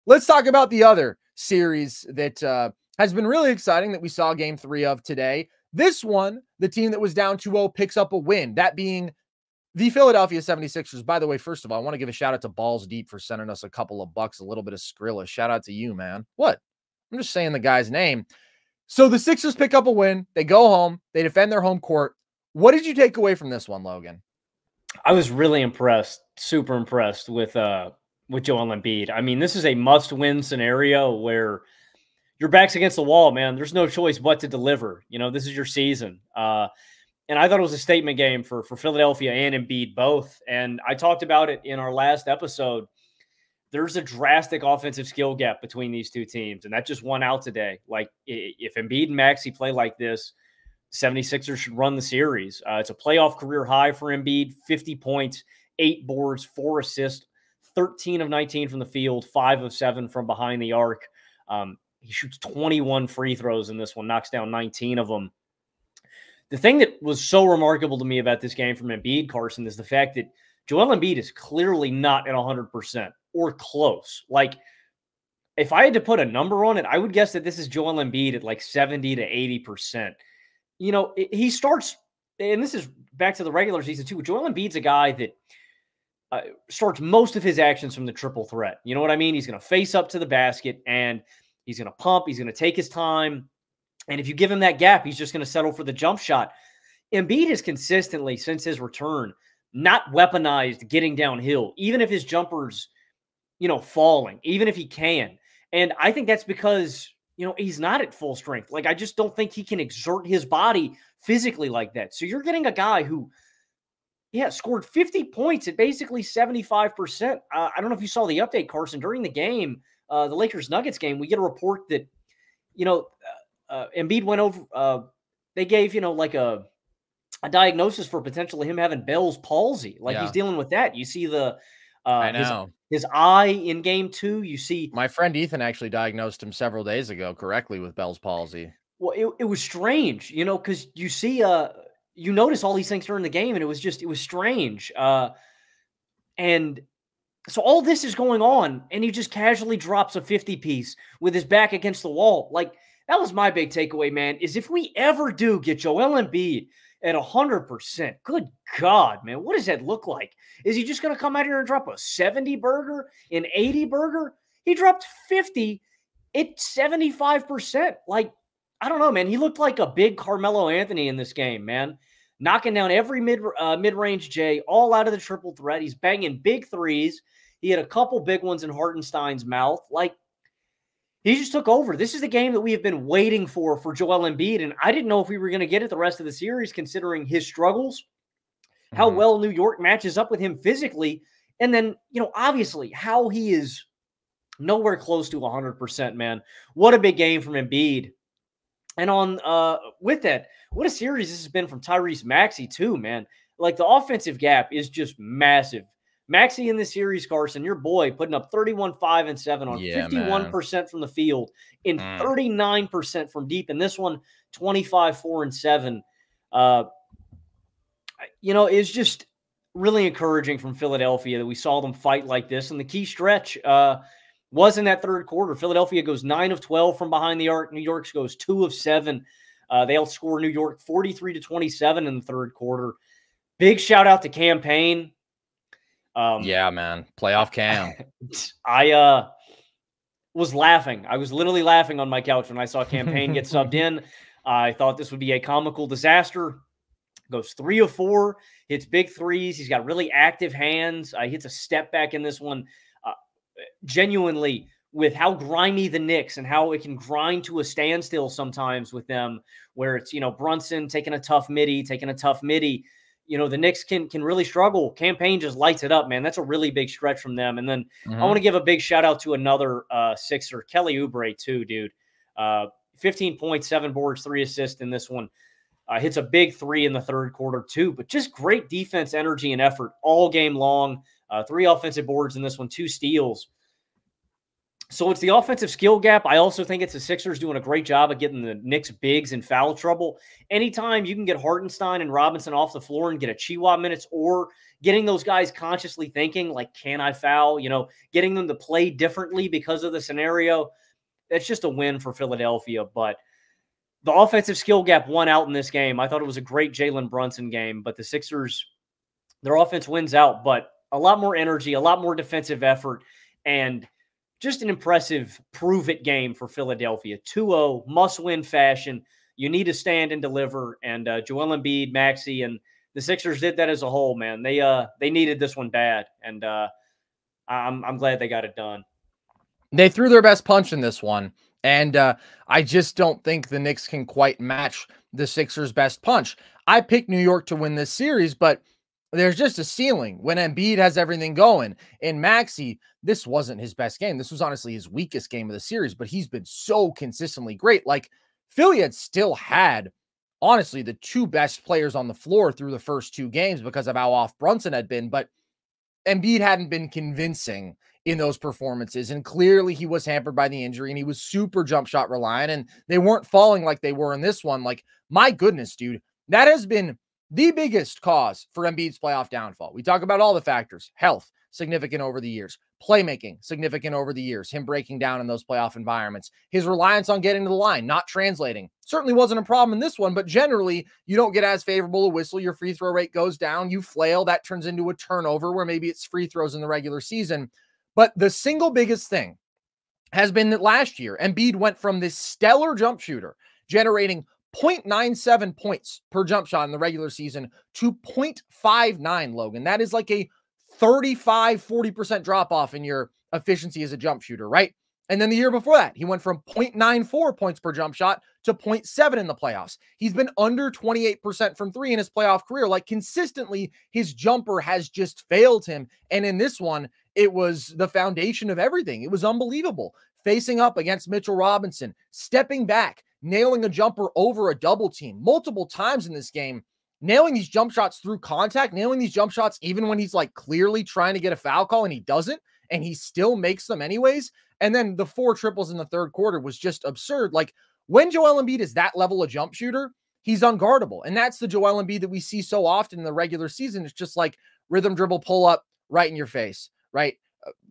let's talk about the other series that has been really exciting that we saw game 3 of today. This one, the team that was down 2-0 picks up a win, that being the Philadelphia 76ers. By the way, first of all, I want to give a shout out to Balls Deep for sending us a couple of bucks, a little bit of Skrilla. Shout out to you, man. What? I'm just saying the guy's name. So the Sixers pick up a win. They go home. They defend their home court. What did you take away from this one, Logan? I was really impressed, super impressed with Joel Embiid. I mean, this is a must-win scenario where your back's against the wall, man. There's no choice but to deliver. You know, this is your season. And I thought it was a statement game for Philadelphia and Embiid both. And I talked about it in our last episode. There's a drastic offensive skill gap between these two teams, and that just won out today. Like, if Embiid and Maxey play like this, 76ers should run the series. It's a playoff career high for Embiid, 50 points, 8 boards, 4 assists, 13 of 19 from the field, 5 of 7 from behind the arc. He shoots 21 free throws in this one, knocks down 19 of them. The thing that was so remarkable to me about this game from Embiid, Carson, is the fact that Joel Embiid is clearly not at 100% or close. Like, if I had to put a number on it, I would guess that this is Joel Embiid at like 70 to 80%. You know, he starts, and this is back to the regular season too. Joel Embiid's a guy that starts most of his actions from the triple threat. You know what I mean? He's going to face up to the basket, and he's going to pump. He's going to take his time. And if you give him that gap, he's just going to settle for the jump shot. Embiid has consistently, since his return, not weaponized getting downhill, even if his jumper's, you know, falling, even if he can. And I think that's because, you know, he's not at full strength. Like, I just don't think he can exert his body physically like that. So you're getting a guy who, scored 50 points at basically 75%. I don't know if you saw the update, Carson, during the game, the Lakers-Nuggets game, we get a report that, you know, Embiid went over, they gave, you know, like a diagnosis for potentially him having Bell's palsy. Like, he's dealing with that. You see the, I know. His eye in game 2, you see. My friend Ethan actually diagnosed him several days ago correctly with Bell's palsy. Well, it was strange, you know, because you see, you notice all these things during the game, and it was strange. And so all this is going on, and he just casually drops a 50-piece with his back against the wall. Like, that was my big takeaway, man, is if we ever do get Joel Embiid at 100%, good God, man, what does that look like? Is he just going to come out here and drop a 70-burger, an 80-burger? He dropped 50 at 75%. Like, I don't know, man. He looked like a big Carmelo Anthony in this game, man. Knocking down every mid-range J, all out of the triple threat. He's banging big threes. He had a couple big ones in Hartenstein's mouth. Like, he just took over. This is the game that we have been waiting for Joel Embiid, and I didn't know if we were going to get it the rest of the series considering his struggles, how well New York matches up with him physically, and then, you know, obviously how he is nowhere close to 100%, man. What a big game from Embiid. And on with that, what a series this has been from Tyrese Maxey too, man. Like, the offensive gap is just massive. Maxey in this series, Carson, your boy, putting up 31, 5, and 7 on 51% from the field and 39% from deep. In this one, 25, 4, and 7. You know, it's just really encouraging from Philadelphia that we saw them fight like this. And the key stretch was in that third quarter. Philadelphia goes 9 of 12 from behind the arc. New York goes 2 of 7. They outscore New York 43-27 in the third quarter. Big shout out to Cam Payne. Yeah, man. Playoff Cam. I was laughing. I was literally laughing on my couch when I saw Cam Payne get subbed in. I thought this would be a comical disaster. Goes 3 of 4, hits big threes. He's got really active hands. Hits a step back in this one. Genuinely, with how grimy the Knicks and how it can grind to a standstill sometimes with them, where it's, you know, Brunson taking a tough midi. You know, the Knicks can really struggle. Cam Payne just lights it up, man. That's a really big stretch from them. And then I want to give a big shout out to another Sixer, Kelly Oubre, too, dude. 15 points, 7 boards, 3 assists in this one. Hits a big 3 in the third quarter, too. But just great defense, energy, and effort all game long. 3 offensive boards in this one, 2 steals. So it's the offensive skill gap. I also think it's the Sixers doing a great job of getting the Knicks bigs in foul trouble. Anytime you can get Hartenstein and Robinson off the floor and get a Chihuahua minutes, or getting those guys consciously thinking, like, can I foul? Getting them to play differently because of the scenario. It's just a win for Philadelphia. But the offensive skill gap won out in this game. I thought it was a great Jalen Brunson game, but the Sixers, their offense wins out, but a lot more energy, a lot more defensive effort, and just an impressive prove-it game for Philadelphia. 2-0, must-win fashion. You need to stand and deliver, and Joel Embiid, Maxey, and the Sixers did that as a whole, man. They needed this one bad, and I'm glad they got it done. They threw their best punch in this one, and I just don't think the Knicks can quite match the Sixers' best punch. I picked New York to win this series, but there's just a ceiling when Embiid has everything going. And Maxey, this wasn't his best game. This was honestly his weakest game of the series, but he's been so consistently great. Like, Philly had still had, honestly, the two best players on the floor through the first two games because of how off Brunson had been, but Embiid hadn't been convincing in those performances. And clearly he was hampered by the injury, and he was super jump shot reliant, and they weren't falling like they were in this one. Like, my goodness, dude, that has been the biggest cause for Embiid's playoff downfall. We talk about all the factors: health, significant over the years; playmaking, significant over the years, him breaking down in those playoff environments; his reliance on getting to the line, not translating. Certainly wasn't a problem in this one, but generally you don't get as favorable a whistle. Your free throw rate goes down. You flail. That turns into a turnover where maybe it's free throws in the regular season. But the single biggest thing has been that last year, Embiid went from this stellar jump shooter generating 0.97 points per jump shot in the regular season to 0.59, Logan. That is like a 35-40% drop off in your efficiency as a jump shooter, right? And then the year before that, he went from 0.94 points per jump shot to 0.7 in the playoffs. He's been under 28% from three in his playoff career. Like, consistently, his jumper has just failed him. And in this one, it was the foundation of everything. It was unbelievable. Facing up against Mitchell Robinson, stepping back, nailing a jumper over a double team multiple times in this game, nailing these jump shots through contact, nailing these jump shots even when he's like clearly trying to get a foul call and he doesn't, and he still makes them anyways. And then the 4 triples in the third quarter was just absurd. Like, when Joel Embiid is that level of jump shooter, he's unguardable. And that's the Joel Embiid that we see so often in the regular season. It's just like rhythm dribble, pull up, right in your face, right?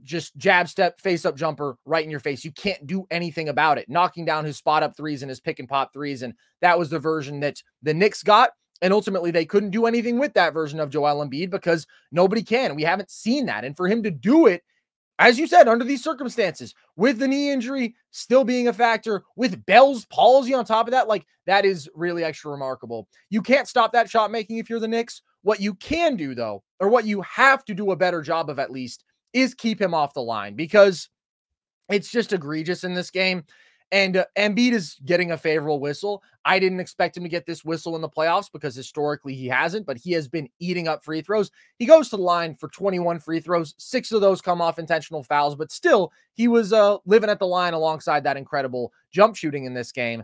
Just jab step, face up jumper, right in your face. You can't do anything about it. Knocking down his spot up threes and his pick and pop threes. And that was the version that the Knicks got. And ultimately they couldn't do anything with that version of Joel Embiid because nobody can. We haven't seen that. And for him to do it, as you said, under these circumstances, with the knee injury still being a factor, with Bell's palsy on top of that, like, that is really extra remarkable. You can't stop that shot making if you're the Knicks. What you can do, though, or what you have to do a better job of at least, is keep him off the line, because it's just egregious in this game. And Embiid is getting a favorable whistle. I didn't expect him to get this whistle in the playoffs because historically he hasn't, but he has been eating up free throws. He goes to the line for 21 free throws. 6 of those come off intentional fouls, but still he was living at the line alongside that incredible jump shooting in this game.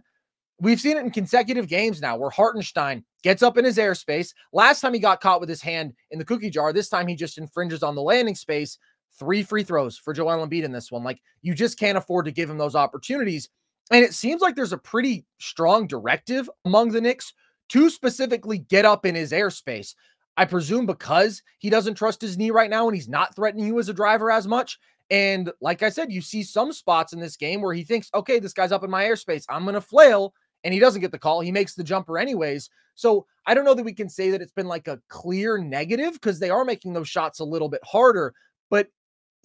We've seen it in consecutive games now where Hartenstein gets up in his airspace. Last time he got caught with his hand in the cookie jar. This time he just infringes on the landing space. 3 free throws for Joel Embiid in this one. Like, you just can't afford to give him those opportunities. And it seems like there's a pretty strong directive among the Knicks to specifically get up in his airspace. I presume because he doesn't trust his knee right now and he's not threatening you as a driver as much. And like I said, you see some spots in this game where he thinks, okay, this guy's up in my airspace, I'm going to flail, and he doesn't get the call. He makes the jumper anyways. So I don't know that we can say that it's been like a clear negative, because they are making those shots a little bit harder, but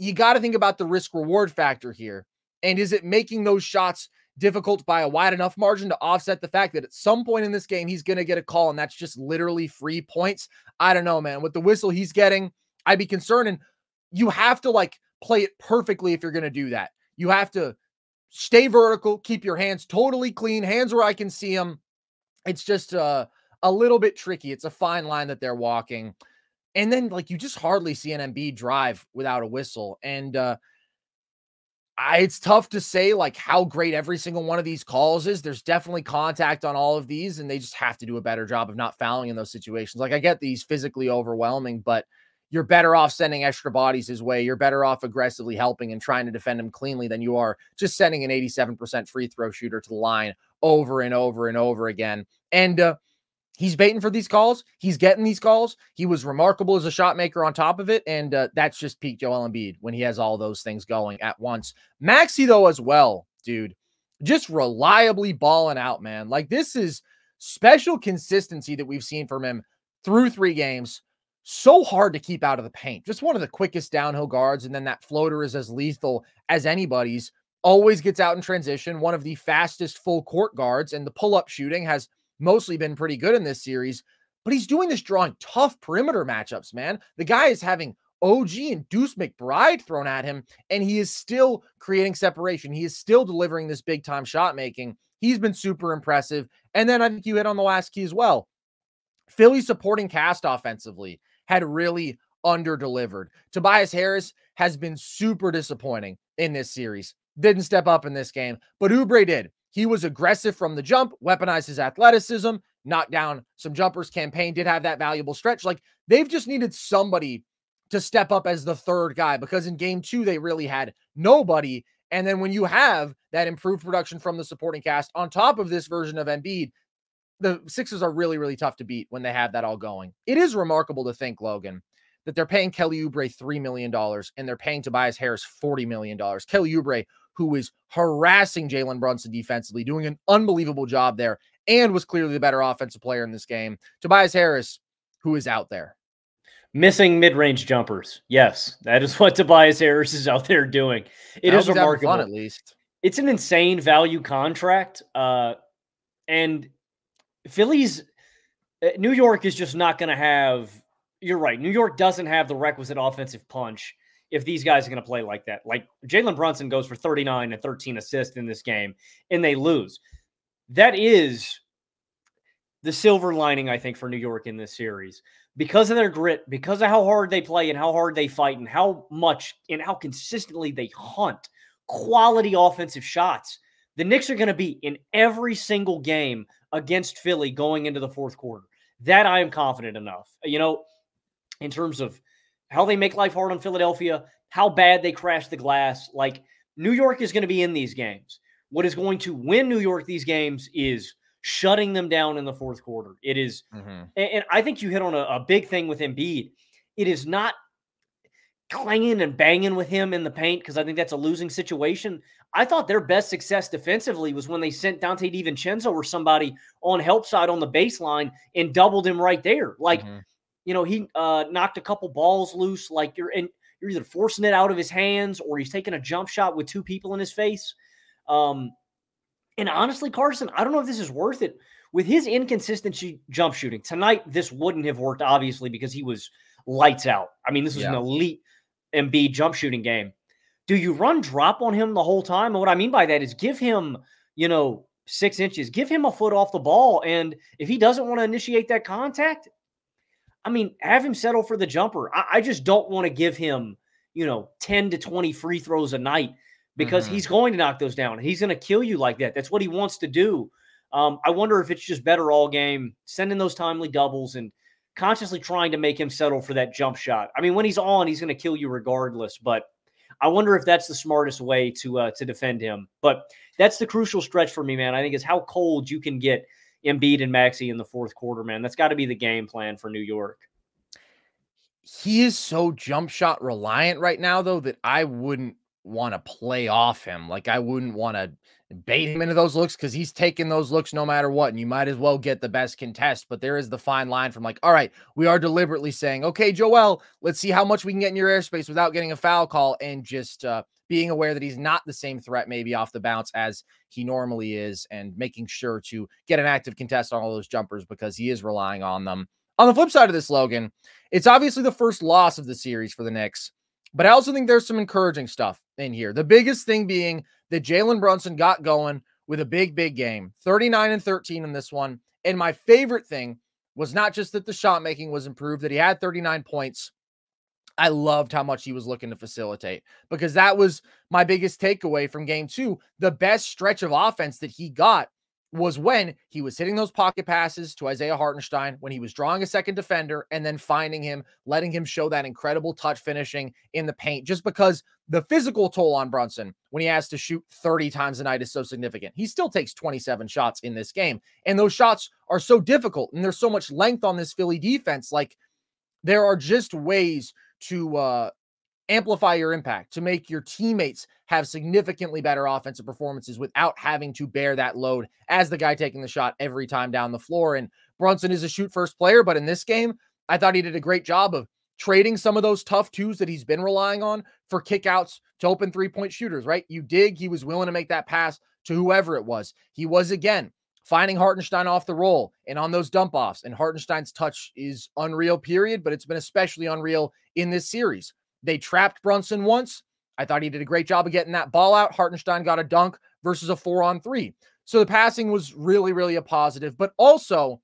you got to think about the risk reward factor here. And is it making those shots difficult by a wide enough margin to offset the fact that at some point in this game, he's going to get a call and that's just literally free points? I don't know, man. With the whistle he's getting, I'd be concerned. And you have to like play it perfectly if you're going to do that. You have to stay vertical, keep your hands totally clean, hands where I can see them. It's just a little bit tricky. It's a fine line that they're walking. And then, like, you just hardly see an Embiid drive without a whistle. And it's tough to say, like, how great every single one of these calls is. There's definitely contact on all of these, and they just have to do a better job of not fouling in those situations. Like, I get these physically overwhelming, but you're better off sending extra bodies his way. You're better off aggressively helping and trying to defend him cleanly than you are just sending an 87% free throw shooter to the line over and over and over again. And he's baiting for these calls. He's getting these calls. He was remarkable as a shot maker on top of it. And that's just peak Joel Embiid when he has all those things going at once. Maxey, though, as well, dude, just reliably balling out, man. Like, this is special consistency that we've seen from him through 3 games. So hard to keep out of the paint. Just one of the quickest downhill guards. And then that floater is as lethal as anybody's. Always gets out in transition. One of the fastest full court guards. And the pull-up shooting has mostly been pretty good in this series. But he's doing this drawing tough perimeter matchups, man. The guy is having OG and Deuce McBride thrown at him, and he is still creating separation. He is still delivering this big-time shot making. He's been super impressive. And then I think you hit on the last key as well. Philly supporting cast offensively had really under-delivered. Tobias Harris has been super disappointing in this series. Didn't step up in this game, but Oubre did. He was aggressive from the jump, weaponized his athleticism, knocked down some jumpers. Campaign did have that valuable stretch. Like, they've just needed somebody to step up as the third guy, because in game 2, they really had nobody. And then when you have that improved production from the supporting cast on top of this version of Embiid, the Sixers are really, really tough to beat when they have that all going. It is remarkable to think, Logan, that they're paying Kelly Oubre $3 million and they're paying Tobias Harris $40 million. Kelly Oubre, who is harassing Jalen Brunson defensively, doing an unbelievable job there, and was clearly the better offensive player in this game. Tobias Harris, who is out there. Missing mid-range jumpers. Yes, that is what Tobias Harris is out there doing. It is remarkable. Fun, at least. It's an insane value contract. And Philly's New York is just not going to have, you're right, New York doesn't have the requisite offensive punch if these guys are going to play like that. Like, Jalen Brunson goes for 39 and 13 assists in this game, and they lose. That is the silver lining, I think, for New York in this series. Because of their grit, because of how hard they play and how hard they fight and how much and how consistently they hunt quality offensive shots, the Knicks are going to be in every single game against Philly going into the fourth quarter. That I am confident enough. You know, in terms of how they make life hard on Philadelphia, how bad they crash the glass. Like, New York is going to be in these games. What is going to win New York these games is shutting them down in the fourth quarter. It is, and I think you hit on a big thing with Embiid. It is not clanging and banging with him in the paint, because I think that's a losing situation. I thought their best success defensively was when they sent Dante DiVincenzo or somebody on help side on the baseline and doubled him right there. Like, you know, he knocked a couple balls loose. Like, you're either forcing it out of his hands or he's taking a jump shot with 2 people in his face. And honestly, Carson, I don't know if this is worth it. With his inconsistent jump shooting, tonight this wouldn't have worked, obviously, because he was lights out. I mean, this was an elite Embiid jump shooting game. Do you run drop on him the whole time? And what I mean by that is give him, 6 inches. Give him a foot off the ball. And if he doesn't want to initiate that contact, I mean, have him settle for the jumper. I just don't want to give him, 10 to 20 free throws a night, because he's going to knock those down. He's going to kill you like that. That's what he wants to do. I wonder if it's just better all game, sending those timely doubles and consciously trying to make him settle for that jump shot. I mean, when he's on, he's going to kill you regardless. But I wonder if that's the smartest way to defend him. But that's the crucial stretch for me, man. I think is how cold you can get Embiid and Maxey in the fourth quarter, man. That's got to be the game plan for New York. He is so jump shot reliant right now, though, that I wouldn't want to play off him. Like, I wouldn't want to bait him into those looks, because he's taking those looks no matter what, and you might as well get the best contest. But there is the fine line from, like, all right, we are deliberately saying, okay, Joel, let's see how much we can get in your airspace without getting a foul call, and just being aware that he's not the same threat maybe off the bounce as he normally is, and making sure to get an active contest on all those jumpers, because he is relying on them. On the flip side of this, Logan, it's obviously the first loss of the series for the Knicks, but I also think there's some encouraging stuff in here. The biggest thing being that Jalen Brunson got going with a big, big game, 39 and 13 in this one. And my favorite thing was not just that the shot making was improved, that he had 39 points. I loved how much he was looking to facilitate, because that was my biggest takeaway from game 2. The best stretch of offense that he got was when he was hitting those pocket passes to Isaiah Hartenstein, when he was drawing a second defender and then finding him, letting him show that incredible touch finishing in the paint, just because the physical toll on Brunson when he has to shoot 30 times a night is so significant. He still takes 27 shots in this game, and those shots are so difficult, and there's so much length on this Philly defense. Like, there are just ways to amplify your impact, to make your teammates have significantly better offensive performances without having to bear that load as the guy taking the shot every time down the floor. And Brunson is a shoot first player, but in this game, I thought he did a great job of trading some of those tough twos that he's been relying on for kickouts to open three-point shooters, right? You dig, he was willing to make that pass to whoever it was. He was, again, finding Hartenstein off the roll and on those dump offs. And Hartenstein's touch is unreal, period, but it's been especially unreal in this series. They trapped Brunson once. I thought he did a great job of getting that ball out. Hartenstein got a dunk versus a 4-on-3. So the passing was really, really a positive, but also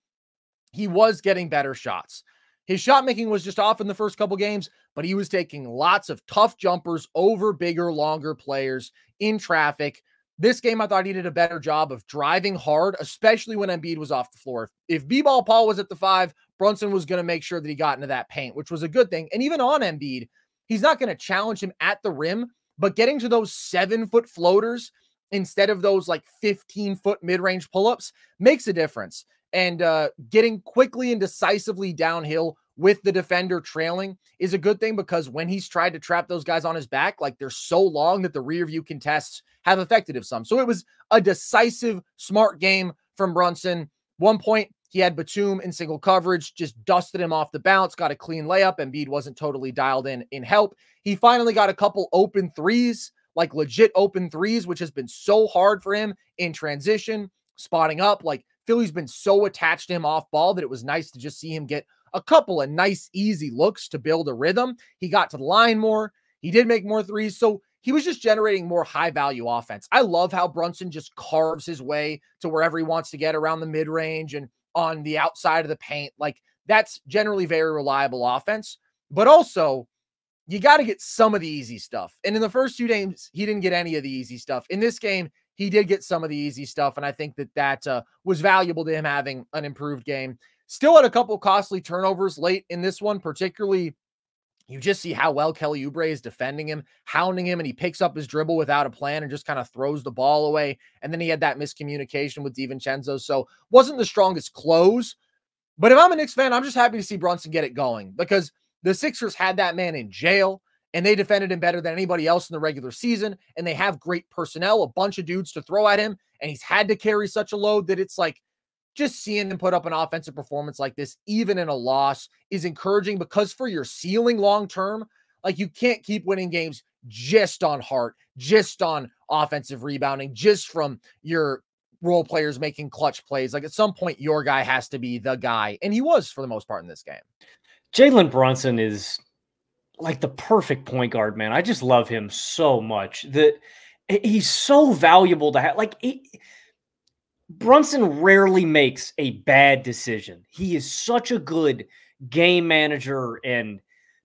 he was getting better shots. His shot making was just off in the first couple games, but he was taking lots of tough jumpers over bigger, longer players in traffic. This game, I thought he did a better job of driving hard, especially when Embiid was off the floor. If B-Ball Paul was at the 5, Brunson was going to make sure that he got into that paint, which was a good thing. And even on Embiid, he's not going to challenge him at the rim, but getting to those 7-foot floaters instead of those like 15-foot mid-range pull-ups makes a difference. And getting quickly and decisively downhill with the defender trailing is a good thing, because when he's tried to trap those guys on his back, like, they're so long that the rear view contests have affected him some. So it was a decisive, smart game from Brunson. One point, he had Batum in single coverage, just dusted him off the bounce, got a clean layup. Embiid wasn't totally dialed in help. He finally got a couple open threes, like legit open threes, which has been so hard for him in transition, spotting up. Like, Philly's been so attached to him off ball that it was nice to just see him get a couple of nice, easy looks to build a rhythm. He got to the line more. He did make more threes. So he was just generating more high-value offense. I love how Brunson just carves his way to wherever he wants to get around the mid-range and on the outside of the paint. Like, that's generally very reliable offense. But also, you got to get some of the easy stuff. And in the first 2 games, he didn't get any of the easy stuff. In this game, he did get some of the easy stuff, and I think that was valuable to him having an improved game. Still had a couple costly turnovers late in this one, particularly you just see how well Kelly Oubre is defending him, hounding him, and he picks up his dribble without a plan and just kind of throws the ball away. And then he had that miscommunication with DiVincenzo. So wasn't the strongest close. But if I'm a Knicks fan, I'm just happy to see Brunson get it going, because the Sixers had that man in jail, and they defended him better than anybody else in the regular season. And they have great personnel, a bunch of dudes to throw at him. And he's had to carry such a load that it's like, just seeing him put up an offensive performance like this, even in a loss, is encouraging, because for your ceiling long-term, like, you can't keep winning games just on Hart, just on offensive rebounding, just from your role players making clutch plays. Like, at some point, your guy has to be the guy. And he was for the most part in this game. Jalen Brunson is like the perfect point guard, man. I just love him so much. He's so valuable to have. Like, Brunson rarely makes a bad decision. He is such a good game manager and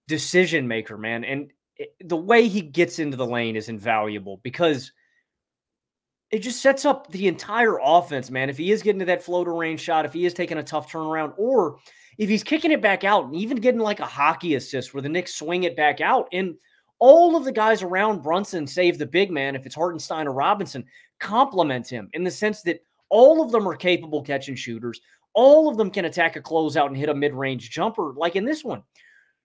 decision maker, man. And the way he gets into the lane is invaluable, because it just sets up the entire offense, man. If he is getting to that floater range shot, if he is taking a tough turnaround, or if he's kicking it back out and even getting like a hockey assist where the Knicks swing it back out, and all of the guys around Brunson, save the big man, if it's Hartenstein or Robinson, compliment him in the sense that all of them are capable catch and shooters. All of them can attack a closeout and hit a mid-range jumper. Like in this one,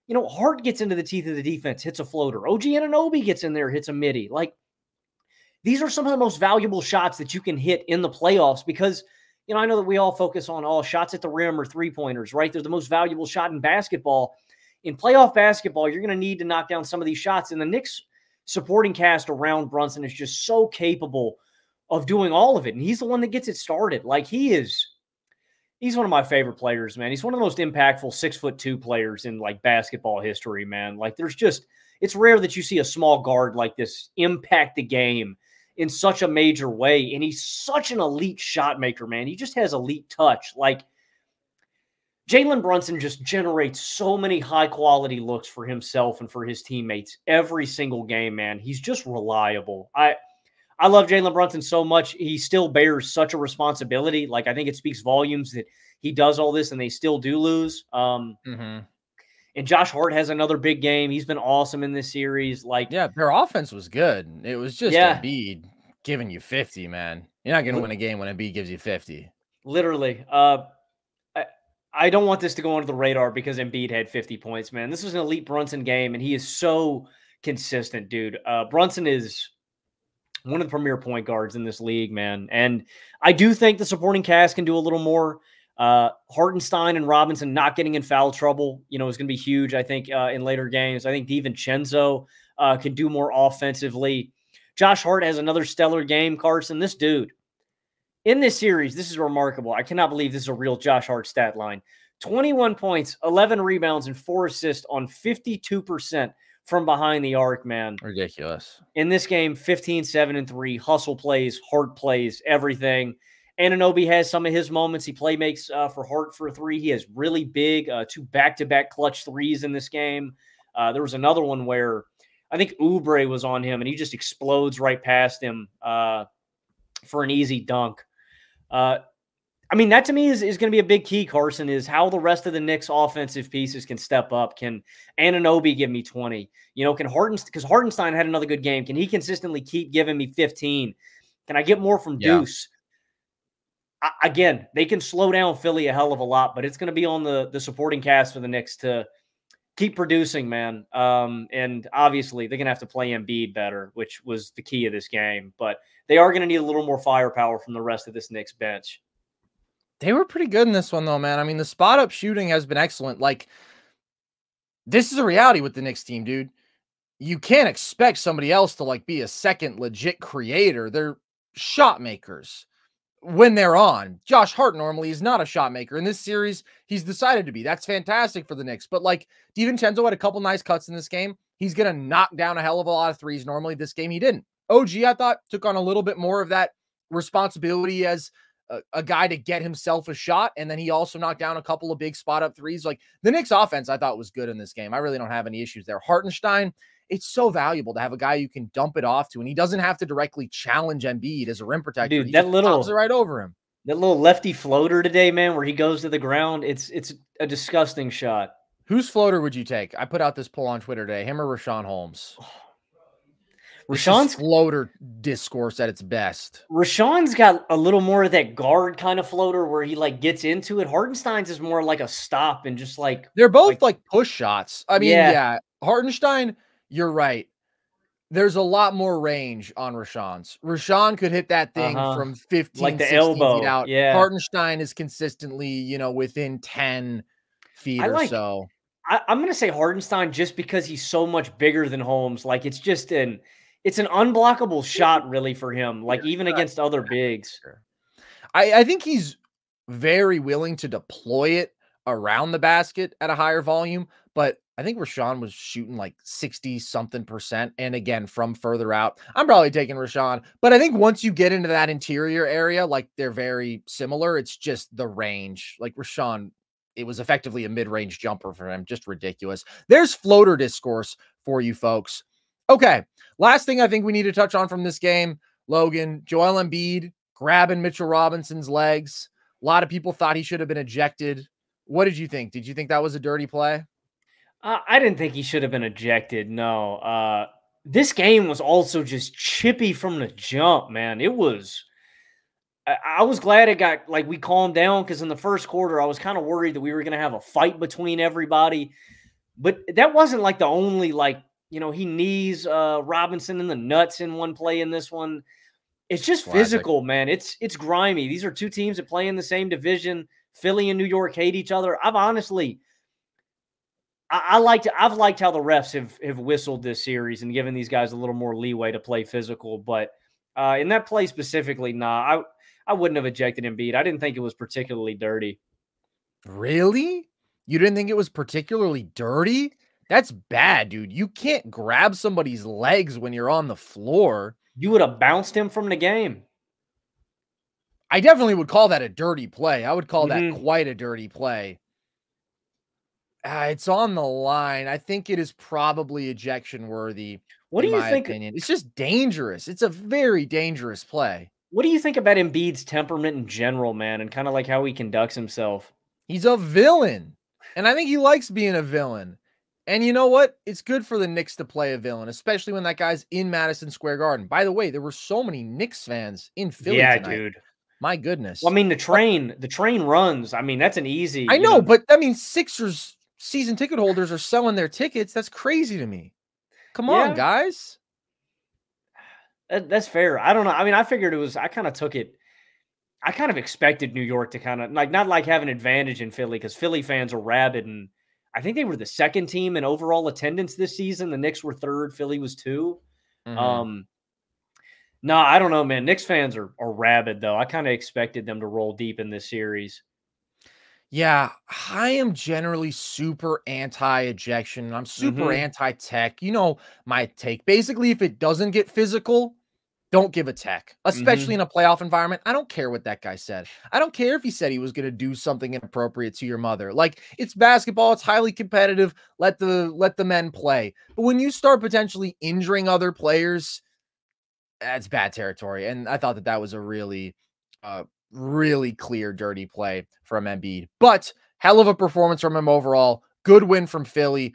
you know, Hart gets into the teeth of the defense, hits a floater. OG Anunoby gets in there, hits a midi. Like, these are some of the most valuable shots that you can hit in the playoffs, because, you know, I know that we all focus on all shots at the rim or three-pointers, right? They're the most valuable shot in basketball. In playoff basketball, you're going to need to knock down some of these shots. And the Knicks supporting cast around Brunson is just so capable of doing all of it. And he's the one that gets it started. Like, he's one of my favorite players, man. He's one of the most impactful 6'2" players in like basketball history, man. Like, it's rare that you see a small guard like this impact the game in such a major way. And he's such an elite shot maker, man. He just has elite touch. Like, Jalen Brunson just generates so many high quality looks for himself and for his teammates every single game, man. He's just reliable. I love Jalen Brunson so much. He still bears such a responsibility. Like, I think it speaks volumes that he does all this and they still do lose. And Josh Hart has another big game. He's been awesome in this series. Like, yeah, their offense was good. It was just Embiid giving you 50, man. You're not going to win a game when Embiid gives you 50. Literally. I don't want this to go under the radar because Embiid had 50 points, man. This was an elite Brunson game, and he is so consistent, dude. Brunson is one of the premier point guards in this league, man. And I do think the supporting cast can do a little more. Hartenstein and Robinson not getting in foul trouble, is going to be huge, I think, in later games. I think DiVincenzo can do more offensively. Josh Hart has another stellar game, Carson. This dude, in this series, this is remarkable. I cannot believe this is a real Josh Hart stat line. 21 points, 11 rebounds, and 4 assists on 52% from behind the arc, man. Ridiculous. In this game, 15, 7, and 3. Hustle plays, Hart plays, everything. Anunoby has some of his moments. He play makes for Hart for a 3. He has really big 2 back-to-back clutch 3s in this game. There was another one where I think Oubre was on him, and he just explodes right past him for an easy dunk. I mean, that to me is going to be a big key, Carson, is how the rest of the Knicks offensive pieces can step up. Can Anunoby give me 20? Can because Hartenstein had another good game. Can he consistently keep giving me 15? Can I get more from Deuce? Again, they can slow down Philly a hell of a lot, but it's going to be on the supporting cast for the Knicks to keep producing, man. And obviously, they're going to have to play Embiid better, which was the key of this game. But they are going to need a little more firepower from the rest of this Knicks bench. They were pretty good in this one, though, man. I mean, the spot-up shooting has been excellent. Like, this is a reality with the Knicks team, dude. You can't expect somebody else to, like, be a second legit creator. They're shot makers when they're on. Josh Hart normally is not a shot maker. In this series, he's decided to be. That's fantastic for the Knicks. But, like, DiVincenzo had a couple nice cuts in this game. He's going to knock down a hell of a lot of threes. Normally, this game he didn't. OG, I thought, took on a little bit more of that responsibility as a guy to get himself a shot, and then he also knocked down a couple of big spot up threes. Like, the Knicks offense, I thought was good in this game. I really don't have any issues there. Hartenstein, it's so valuable to have a guy you can dump it off to, and he doesn't have to directly challenge Embiid as a rim protector. Dude, that little tops it right over him. That little lefty floater today, man, where he goes to the ground, it's a disgusting shot. Whose floater would you take? I put out this poll on Twitter today. Him or Rashawn Holmes? Rashawn's floater discourse at its best. Rashawn's got a little more of that guard kind of floater where he like gets into it. Hartenstein's is more like a stop and just like they're both like push shots. I mean, yeah. Hartenstein, you're right. There's a lot more range on Rashawn's. Rashawn could hit that thing from 15, like the 16 elbow. feet out. Yeah. Hartenstein is consistently, within 10 feet or so. I'm going to say Hartenstein just because he's so much bigger than Holmes. Like, it's just it's an unblockable shot really for him, like even against other bigs. I think he's very willing to deploy it around the basket at a higher volume, but I think Rashawn was shooting like 60-something%. And again, from further out, I'm probably taking Rashawn, but I think once you get into that interior area, like they're very similar. It's just the range. Like Rashawn, it was effectively a mid-range jumper for him. Just ridiculous. There's floater discourse for you folks. Okay. Last thing I think we need to touch on from this game, Logan, Joel Embiid grabbing Mitchell Robinson's legs. A lot of people thought he should have been ejected. What did you think? Did you think that was a dirty play? I didn't think he should have been ejected. No. This game was also just chippy from the jump, man. It was. I was glad it got like we calmed down because in the first quarter I was kind of worried that we were going to have a fight between everybody, but that wasn't like the only he knees Robinson in the nuts in one play in this one. It's just physical, man. It's grimy. These are two teams that play in the same division. Philly and New York hate each other. I've liked how the refs have whistled this series and given these guys a little more leeway to play physical. But in that play specifically, I wouldn't have ejected Embiid. I didn't think it was particularly dirty. Really? You didn't think it was particularly dirty? That's bad, dude. You can't grab somebody's legs when you're on the floor. You would have bounced him from the game. I definitely would call that a dirty play. I would call that quite a dirty play. It's on the line. I think it is probably ejection worthy, What do in you my think? opinion. It's just dangerous. It's a very dangerous play. What do you think about Embiid's temperament in general, man, and kind of like how he conducts himself? He's a villain. And I think he likes being a villain. And you know what? It's good for the Knicks to play a villain, especially when that guy's in Madison Square Garden. By the way, there were so many Knicks fans in Philly Yeah, tonight. dude. My Well, goodness. I mean, But the train runs. I mean, that's an easy, I know, but I mean, Sixers season ticket holders are selling their tickets. That's crazy to me. Come on, yeah, guys. that's fair. I don't know. I mean, I figured it was. I kind of took it. I kind of expected New York to kind of like not like have an advantage in Philly because Philly fans are rabid, and I think they were the second team in overall attendance this season. The Knicks were third, Philly was 2. Mhm. Um, no, I don't know, man. Knicks fans are rabid though. I kind of expected them to roll deep in this series. Yeah, I am generally super anti-ejection. I'm super Hmm. anti-tech. You know my take. Basically, if it doesn't get physical, don't give a tech, especially in Hmm. a playoff environment. I don't care what that guy said. I don't care if he said he was going to do something inappropriate to your mother. Like, it's basketball, it's highly competitive. Let the men play. But when you start potentially injuring other players, that's bad territory. And I thought that that was a uh, really clear, dirty play from Embiid. But hell of a performance from him overall. Good win from Philly.